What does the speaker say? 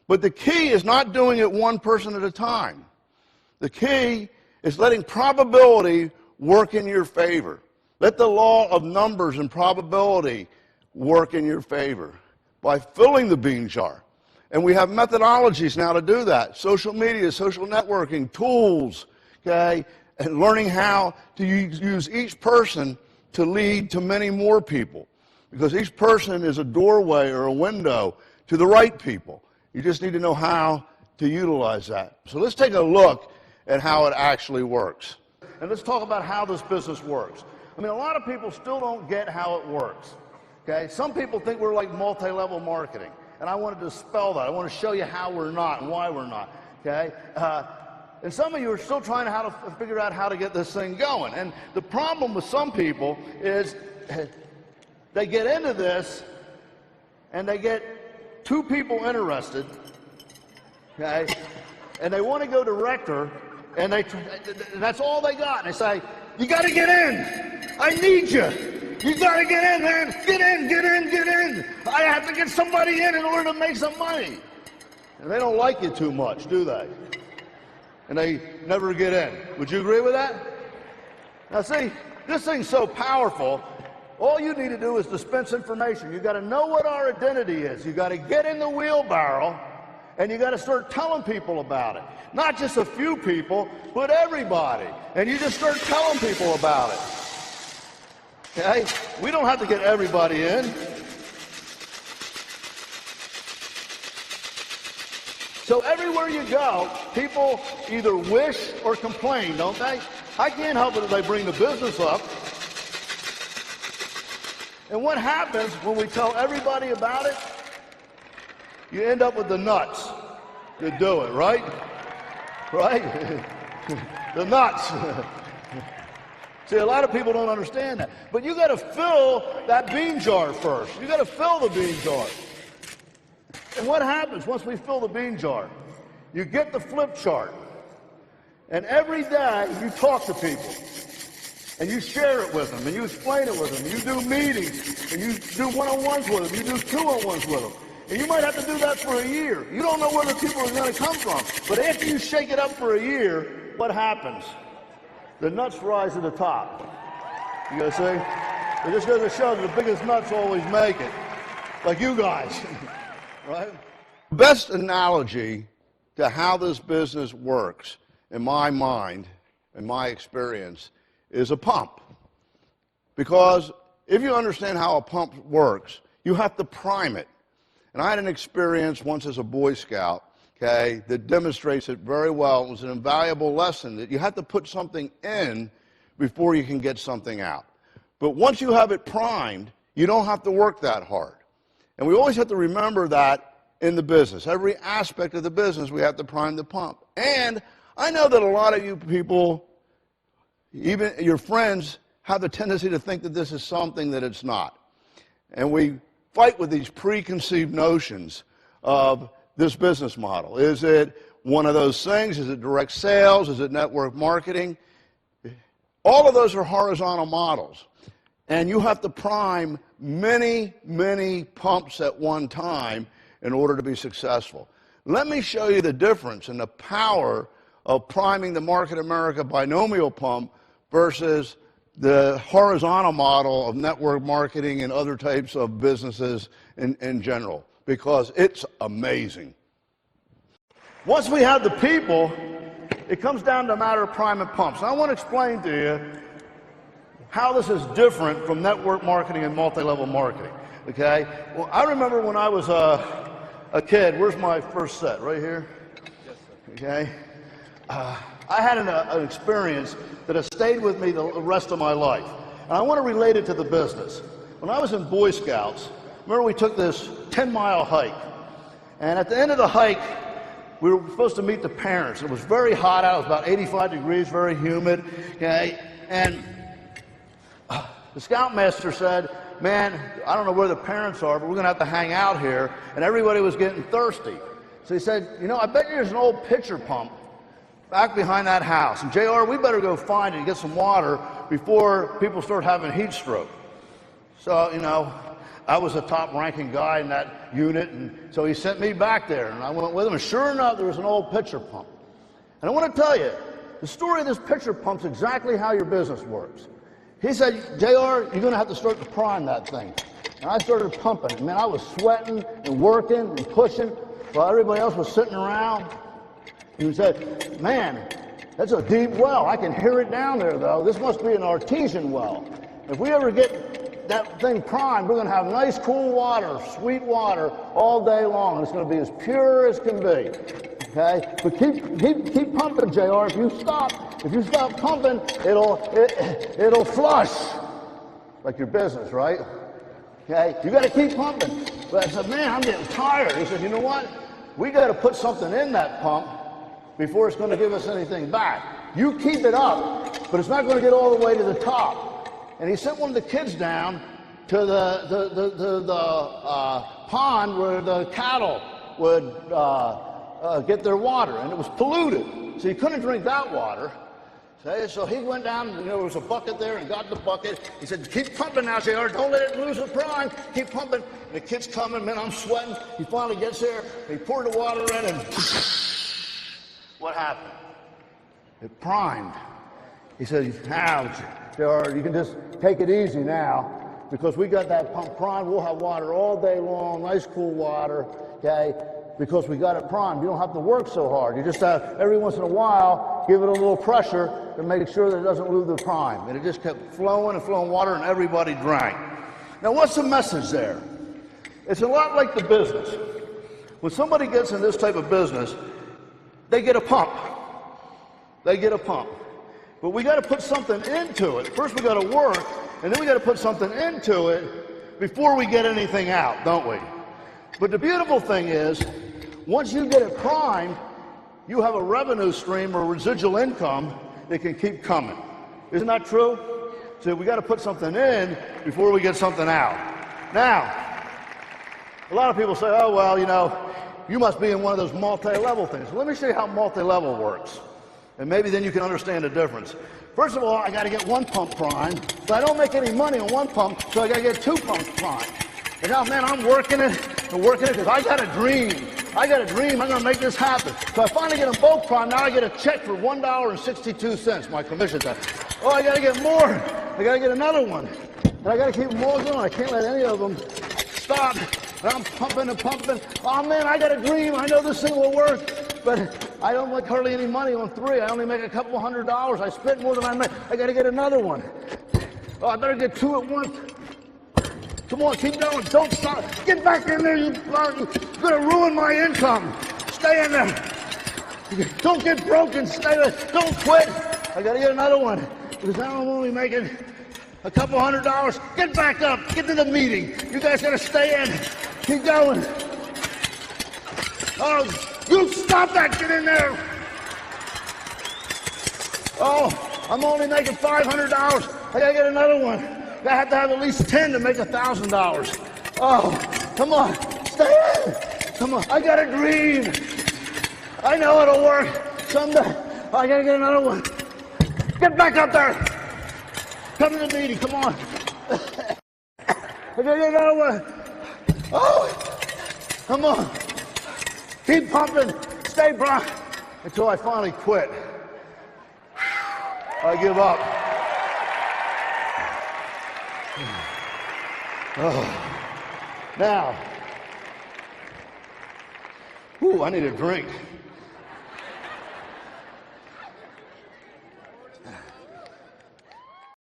But the key is not doing it one person at a time. The key is letting probability work in your favor. Let the law of numbers and probability work in your favor by filling the bean jar. And we have methodologies now to do that. Social media, social networking, tools, okay, and learning how to use each person to lead to many more people. Because each person is a doorway or a window to the right people. You just need to know how to utilize that. So let's take a look at how it actually works. And let's talk about how this business works. I mean, a lot of people still don't get how it works. Okay? Some people think we're like multi-level marketing. And I want to dispel that. I want to show you how we're not and why we're not. Okay? And some of you are still trying to figure out how to get this thing going. And the problem with some people is they get into this and they get two people interested, okay? And they want to go director, and that's all they got. And they say, you got to get in. I need you. You got to get in, man. Get in, get in, get in. I have to get somebody in order to make some money. And they don't like you too much, do they? And they never get in. Would you agree with that? Now see, this thing's so powerful, all you need to do is dispense information. You got to know what our identity is. You got to get in the wheelbarrow, and you got to start telling people about it. Not just a few people, but everybody. And you just start telling people about it. Okay? We don't have to get everybody in. So everywhere you go, people either wish or complain, don't they? I can't help it if they bring the business up. And what happens when we tell everybody about it? You end up with the nuts to do it, right? Right? The nuts. See, a lot of people don't understand that. But you got to fill that bean jar first. You got to fill the bean jar. And what happens once we fill the bean jar? You get the flip chart. And every day you talk to people. And you share it with them, and you explain it with them. You do meetings, and you do one-on-ones with them. You do two-on-ones with them. And you might have to do that for a year. You don't know where the people are going to come from. But after you shake it up for a year, what happens? The nuts rise to the top. You guys see? It just goes to show that the biggest nuts always make it. Like you guys. Right? The best analogy to how this business works, in my mind, in my experience, is a pump. Because if you understand how a pump works, you have to prime it. And I had an experience once as a Boy Scout, okay, that demonstrates it very well. It was an invaluable lesson that you have to put something in before you can get something out. But once you have it primed, you don't have to work that hard. And we always have to remember that in the business. Every aspect of the business, we have to prime the pump. And I know that a lot of you people, even your friends, have a tendency to think that this is something that it's not. And we fight with these preconceived notions of this business model. Is it one of those things? Is it direct sales? Is it network marketing? All of those are horizontal models. And you have to prime many, many pumps at one time in order to be successful. Let me show you the difference in the power of priming the Market America binomial pump versus the horizontal model of network marketing and other types of businesses in general, because it's amazing. Once we have the people, it comes down to a matter of priming pumps. And I want to explain to you how this is different from network marketing and multi-level marketing, okay? Well, I remember when I was a kid, where's my first set? Right here? Yes, sir. Okay? I had an experience that has stayed with me the rest of my life. And I want to relate it to the business. When I was in Boy Scouts, remember we took this 10-mile hike. And at the end of the hike, we were supposed to meet the parents. It was very hot out. It was about 85 degrees, very humid. Okay? And the scoutmaster said, man, I don't know where the parents are, but we're going to have to hang out here. And everybody was getting thirsty. So he said, you know, I bet there's an old pitcher pump back behind that house. And JR, we better go find it and get some water before people start having heat stroke. So, you know, I was the top-ranking guy in that unit, and so he sent me back there, and I went with him, and sure enough, there was an old pitcher pump. And I want to tell you, the story of this pitcher pump's exactly how your business works. He said, JR, you're going to have to start to prime that thing. And I started pumping. Man, I was sweating and working and pushing while everybody else was sitting around. He said, man, that's a deep well. I can hear it down there, though. This must be an artesian well. If we ever get that thing primed, we're going to have nice, cool water, sweet water all day long. It's going to be as pure as can be. Okay? But keep pumping, JR. If you stop pumping, it'll flush. Like your business, right? Okay? You got to keep pumping. But I said, man, I'm getting tired. He said, you know what? We got to put something in that pump before it's going to give us anything back. You keep it up, but it's not going to get all the way to the top. And he sent one of the kids down to the pond where the cattle would get their water, and it was polluted, so he couldn't drink that water. So he went down, and there was a bucket there, and got the bucket. He said, keep pumping now, JR. Don't let it lose the prime. Keep pumping. And the kid's coming, man, I'm sweating. He finally gets there, he poured the water in, and what happened? It primed. He said, now, JR, you can just take it easy now, because we got that pump primed. We'll have water all day long, nice cool water, okay? Because we got it primed. You don't have to work so hard. You just have, every once in a while, give it a little pressure to make sure that it doesn't lose the prime. And it just kept flowing and flowing water, and everybody drank. Now, what's the message there? It's a lot like the business. When somebody gets in this type of business, they get a pump. They get a pump. But we got to put something into it. First, we got to work, and then we got to put something into it before we get anything out, don't we? But the beautiful thing is, once you get it primed, you have a revenue stream or residual income that can keep coming. Isn't that true? So we got to put something in before we get something out. Now, a lot of people say, oh, well, you know, you must be in one of those multi-level things. Well, let me show you how multi-level works. And maybe then you can understand the difference. First of all, I got to get one pump primed, but I don't make any money on one pump, so I got to get two pumps primed. And now, man, I'm working it because I got a dream. I got a dream. I'm going to make this happen. So I finally get them both primed. Now I get a check for $1.62, my commission check. Oh, I got to get more. I got to get another one. And I got to keep them all going. I can't let any of them stop. And I'm pumping and pumping. Oh, man, I got a dream. I know this thing will work. But I don't make hardly any money on three. I only make a couple $100. I spent more than I make. I got to get another one. Oh, I better get two at once. Come on, keep going. Don't stop. Get back in there. You're going to ruin my income. Stay in there. Don't get broken. Stay there. Don't quit. I got to get another one because now I'm only making a couple $100. Get back up. Get to the meeting. You guys got to stay in. Keep going. Oh, you stop that. Get in there. Oh, I'm only making $500. I got to get another one. I have to have at least 10 to make $1,000. Oh, come on, stay in. Come on, I got a dream. I know it'll work someday. I gotta get another one. Get back up there. Come to the meeting, come on. I gotta get another one. Oh, come on. Keep pumping, stay bright until I finally quit. I give up. Oh, now, I need a drink.